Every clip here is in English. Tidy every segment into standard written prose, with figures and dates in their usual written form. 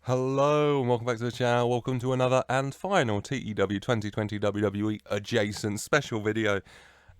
Hello and welcome back to the channel. Welcome to another and final TEW 2020 WWE adjacent special video.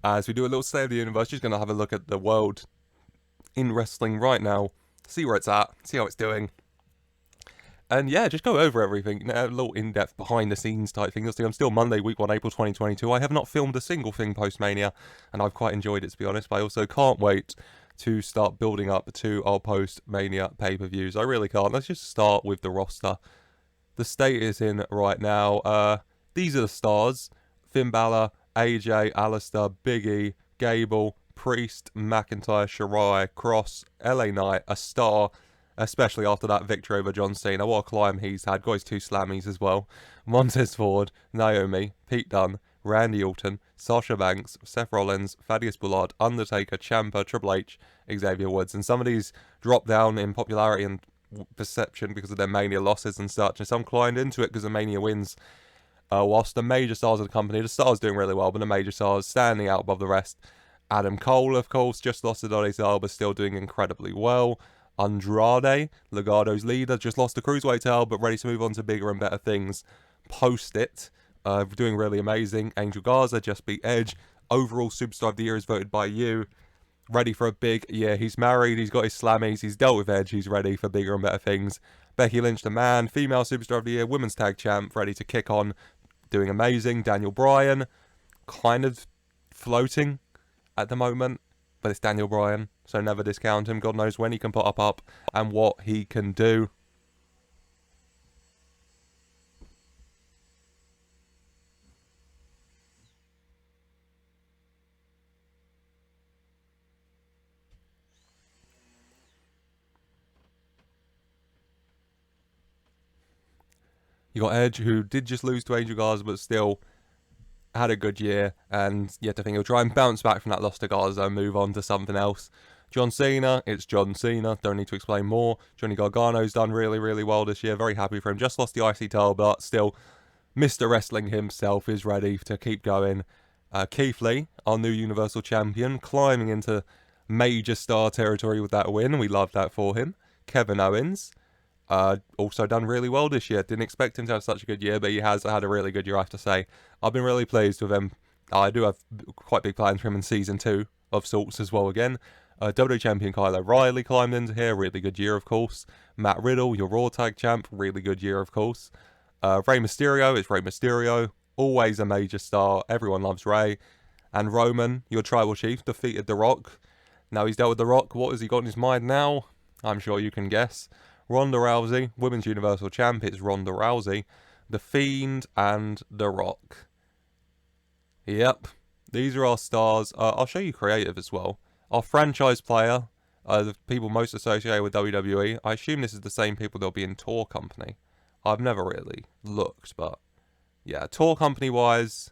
As we do a little state of the universe, just going to have a look at the world in wrestling right now, see where it's at, see how it's doing. And yeah, just go over everything, a little in-depth behind the scenes type thing. I'm still Monday, week 1, April 2022. I have not filmed a single thing post-Mania, and I've quite enjoyed it, to be honest. But I also can't wait to start building up to our post-Mania pay-per-views. I really can't. Let's just start with the roster. The state is in right now. These are the stars: Finn Balor, AJ, Alistair, Big E, Gable, Priest, McIntyre, Shirai, Cross, LA Knight, a star, especially after that victory over John Cena. What a climb he's had. Got his 2 slammies as well. Montez Ford, Naomi, Pete Dunne, Randy Orton, Sasha Banks, Seth Rollins, Thaddeus Bullard, Undertaker, Ciampa, Triple H, Xavier Woods. And some of these drop down in popularity and perception because of their Mania losses and such, and some climbed into it because of Mania wins. Whilst the major stars of the company, the stars doing really well, but the major stars standing out above the rest. Adam Cole, of course, just lost to Donnie but still doing incredibly well. Andrade, Legado's leader, just lost the Cruiserweight title, but ready to move on to bigger and better things post it. Doing really amazing. Angel Garza just beat Edge. Overall Superstar of the Year is voted by you. Ready for a big year. He's married, he's got his slammies, he's dealt with Edge, he's ready for bigger and better things. Becky Lynch, the man, female Superstar of the Year, women's tag champ, ready to kick on, doing amazing. Daniel Bryan, kind of floating at the moment, but it's Daniel Bryan, so never discount him. God knows when he can put up and what he can do. You got Edge, who did just lose to Angel Garza, but still had a good year, and you have to think he'll try and bounce back from that loss to Garza and move on to something else. John Cena, it's John Cena, don't need to explain more. Johnny Gargano's done really, really well this year, very happy for him. Just lost the IC title, but still, Mr. Wrestling himself is ready to keep going. Keith Lee, our new Universal Champion, climbing into major star territory with that win. We love that for him. Kevin Owens, also done really well this year. Didn't expect him to have such a good year, but he has had a really good year, I have to say. I've been really pleased with him. I do have quite big plans for him in Season 2 of sorts as well again. WWE Champion Kyle O'Reilly climbed into here. Really good year, of course. Matt Riddle, your Raw Tag Champ. Really good year, of course. Rey Mysterio, it's Rey Mysterio. Always a major star. Everyone loves Rey. And Roman, your Tribal Chief, defeated The Rock. Now he's dealt with The Rock. What has he got in his mind now? I'm sure you can guess. Ronda Rousey, Women's Universal Champ, it's Ronda Rousey, The Fiend, and The Rock. Yep, these are our stars. I'll show you creative as well. Our franchise player, the people most associated with WWE, I assume this is the same people that'll be in Tour Company. I've never really looked, but yeah, Tour Company-wise,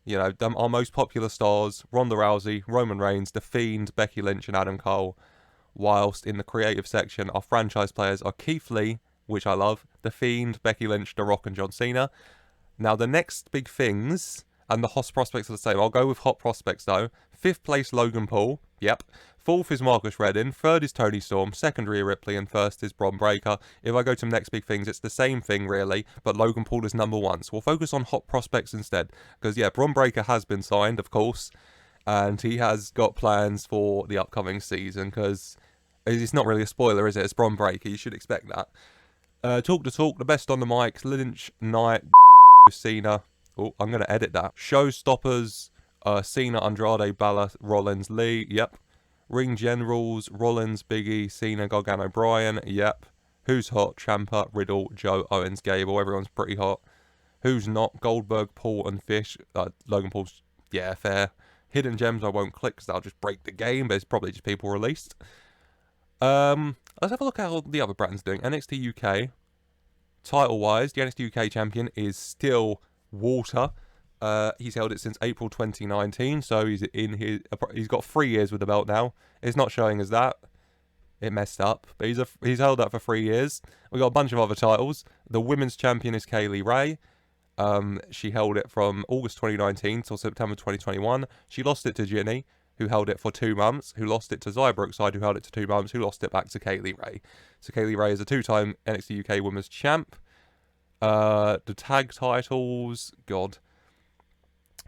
you know, our most popular stars, Ronda Rousey, Roman Reigns, The Fiend, Becky Lynch, and Adam Cole. Whilst in the creative section, our franchise players are Keith Lee, which I love, The Fiend, Becky Lynch, The Rock, and John Cena. Now, the next big things, and the hot prospects are the same. I'll go with hot prospects, though. 5th place, Logan Paul. Yep. 4th is Marcus Redden. 3rd is Tony Storm. 2nd, Rhea Ripley. And 1st is Bron Breakker. If I go to the next big things, it's the same thing, really, but Logan Paul is number 1. So we'll focus on hot prospects instead. Because, yeah, Bron Breakker has been signed, of course, and he has got plans for the upcoming season, because it's not really a spoiler, is it? It's Bron Breakker. You should expect that. Talk to talk. The best on the mics. Lynch, Knight, Cena. Oh, I'm going to edit that. Showstoppers. Cena, Andrade, Balor, Rollins, Lee. Yep. Ring Generals. Rollins, Biggie, Cena, Gargano, Bryan. Yep. Who's hot? Ciampa, Riddle, Joe, Owens, Gable. Everyone's pretty hot. Who's not? Goldberg, Paul, and Fish. Logan Paul's, yeah, fair. Hidden Gems I won't click because that'll just break the game, but it's probably just people released. Let's have a look at how the other brands doing. NXT UK, title-wise, the NXT UK champion is still Walter. He's held it since April 2019, so he's got 3 years with the belt now. It's not showing as that. It messed up, but he's held that for 3 years. We got a bunch of other titles. The women's champion is Kaylee Ray. She held it from August 2019 till September 2021. She lost it to Ginny. who held it for 2 months, who lost it to Xia Brookside, who held it to 2 months, who lost it back to Kaylee Ray. So Kaylee Ray is a 2-time NXT UK Women's Champ. The tag titles, God.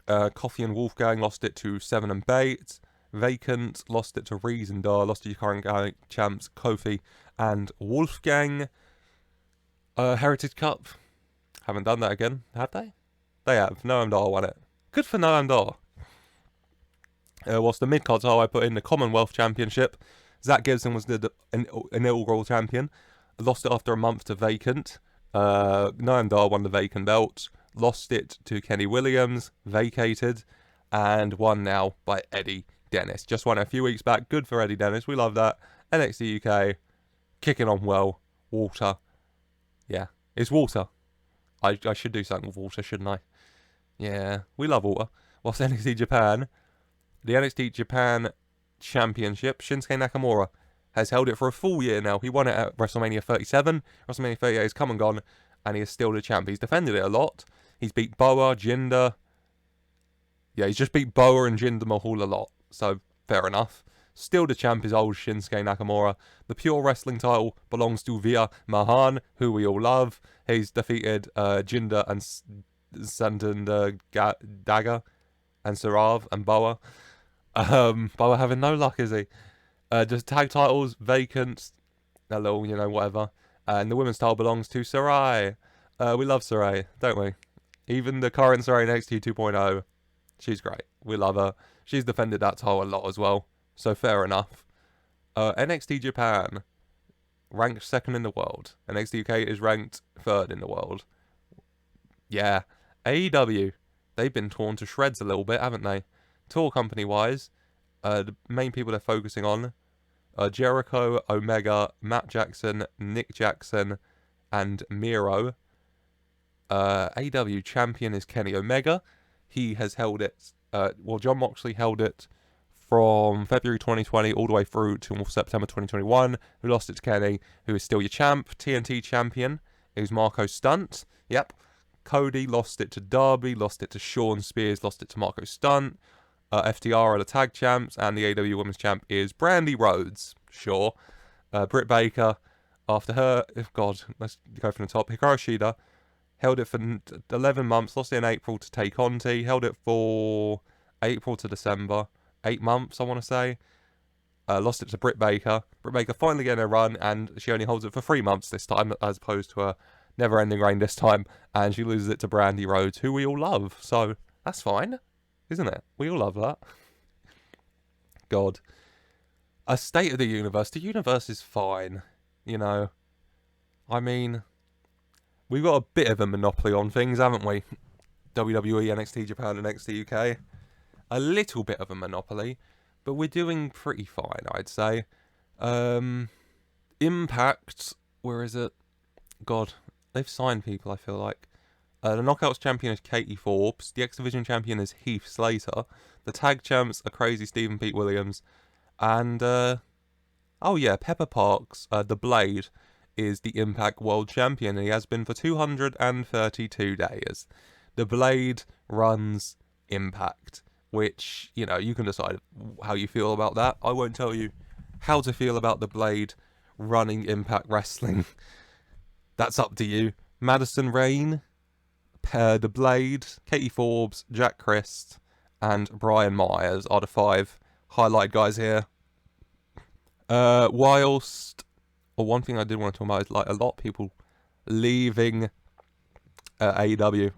Coffee and Wolfgang lost it to Seven and Bates. Vacant lost it to Rees and Dar, lost to your current champs Kofi and Wolfgang. Heritage Cup, haven't done that again, have they? They have. Noam Dar won it. Good for Noam Dar. Whilst the mid-card title I put in the Commonwealth Championship, Zach Gibson was the inaugural champion. Lost it after a month to Vacant. Noam Dar won the Vacant belt. Lost it to Kenny Williams, vacated, and won now by Eddie Dennis. Just won it a few weeks back. Good for Eddie Dennis. We love that. NXT UK, kicking on well. Walter. Yeah, it's Walter. I should do something with Walter, shouldn't I? Yeah, we love Walter. Whilst NXT Japan, the NXT Japan Championship, Shinsuke Nakamura has held it for a full year now. He won it at WrestleMania 37. WrestleMania 38 has come and gone, and he is still the champ. He's defended it a lot. He's beat Boa, Jinder. Yeah, he's just beat Boa and Jinder Mahal a lot. So, fair enough. Still the champ is old Shinsuke Nakamura. The Pure Wrestling title belongs to Via Mahan, who we all love. He's defeated Jinder and Sandan Dagger and Sarav and Boa. Boa having no luck, is he? Just tag titles, vacant, a little, whatever. And the women's title belongs to Sarai. We love Sarai, don't we? Even the current Sarai NXT 2.0, she's great. We love her. She's defended that title a lot as well. So fair enough. NXT Japan, ranked 2nd in the world. NXT UK is ranked 3rd in the world. Yeah. AEW, they've been torn to shreds a little bit, haven't they? Tour company-wise, the main people they're focusing on are Jericho, Omega, Matt Jackson, Nick Jackson, and Miro. AEW champion is Kenny Omega. He has held it, John Moxley held it from February 2020 all the way through to September 2021, who lost it to Kenny, who is still your champ. TNT champion is Marco Stunt. Yep. Cody lost it to Darby, lost it to Sean Spears, lost it to Marco Stunt. FTR are the tag champs, and the AW Women's Champ is Brandy Rhodes. Sure. Britt Baker, after her, let's go from the top. Hikaru Shida held it for 11 months, lost it in April to Tay Conti, held it for April to December. 8 months, I want to say. Lost it to Britt Baker. Britt Baker finally getting a run, and she only holds it for 3 months this time, as opposed to a never-ending reign this time. And she loses it to Brandy Rhodes, who we all love. So, that's fine, isn't it? We all love that. God. A state of the universe. The universe is fine, I mean, we've got a bit of a monopoly on things, haven't we? WWE, NXT Japan, and NXT UK. A little bit of a monopoly, but we're doing pretty fine, I'd say. Impact, where is it? God, they've signed people, I feel like. The Knockouts champion is Katie Forbes. The X Division champion is Heath Slater. The tag champs are Crazy Stephen Pete Williams. And, Pepper Parks, the Blade, is the Impact World Champion, and he has been for 232 days. The Blade runs Impact, which, you can decide how you feel about that. I won't tell you how to feel about the Blade running Impact Wrestling. That's up to you. Madison Rain, the Blade, Katie Forbes, Jack Christ, and Brian Myers are the 5 highlight guys here. One thing I did want to talk about is, a lot of people leaving AEW.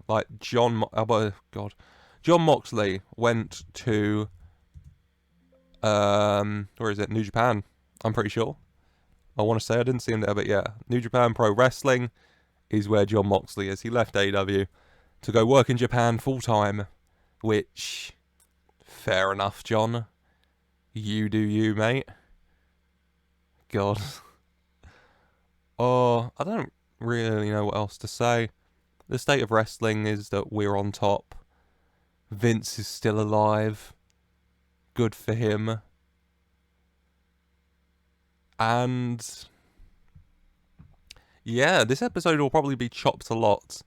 John Moxley went to where is it? New Japan, I'm pretty sure. I want to say I didn't see him there, but yeah, New Japan Pro Wrestling is where John Moxley is. He left AEW to go work in Japan full time, which, fair enough, John. You do you, mate. God. Oh, I don't really know what else to say. The state of wrestling is that we're on top. Vince is still alive. Good for him. And yeah, this episode will probably be chopped a lot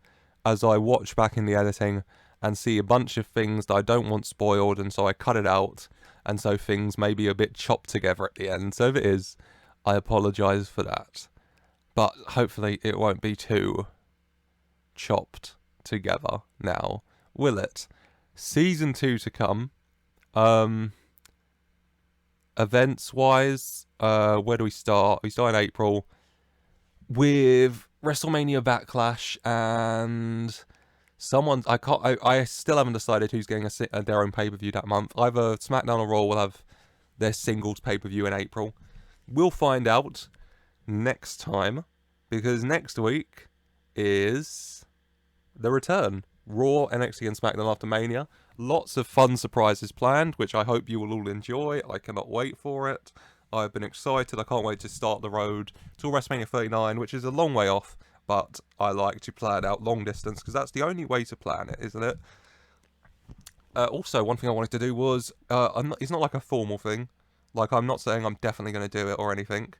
as I watch back in the editing and see a bunch of things that I don't want spoiled, and so I cut it out, and so things may be a bit chopped together at the end. So if it is, I apologise for that. But hopefully it won't be too chopped together now, will it? Season 2 to come. Events wise, where do we start? We start in April with WrestleMania Backlash, and I still haven't decided who's getting their own pay-per-view that month. Either SmackDown or Raw will have their singles pay-per-view in April. We'll find out next time, because next week is the return. Raw, NXT, and SmackDown after Mania. Lots of fun surprises planned, which I hope you will all enjoy. I cannot wait for it. I've been excited. I can't wait to start the road to WrestleMania 39, which is a long way off, but I like to plan out long distance because that's the only way to plan it, isn't it? Also, one thing I wanted to do was, it's not like a formal thing. Like, I'm not saying I'm definitely going to do it or anything.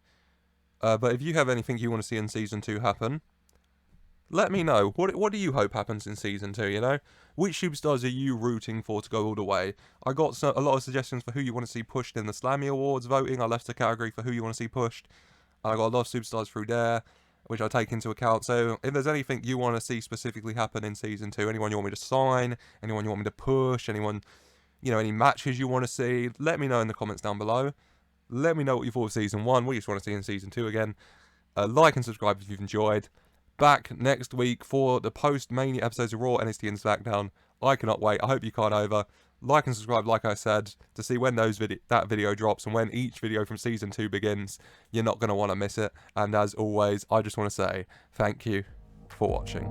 But if you have anything you want to see in Season 2 happen, let me know. What do you hope happens in Season 2, you know? Which superstars are you rooting for to go all the way? I got a lot of suggestions for who you want to see pushed in the Slammy Awards voting. I left a category for who you want to see pushed. And I got a lot of superstars through there, which I take into account. So if there's anything you want to see specifically happen in Season 2, anyone you want me to sign, anyone you want me to push, anyone, you know, any matches you want to see, let me know in the comments down below. Let me know what you thought of Season 1, what you just want to see in Season 2 again. Like and subscribe if you've enjoyed. Back next week for the post-Mania episodes of Raw, NXT, and SmackDown. I cannot wait. I hope you can't over. Like and subscribe, like I said, to see when that video drops and when each video from Season 2 begins. You're not going to want to miss it. And as always, I just want to say thank you for watching.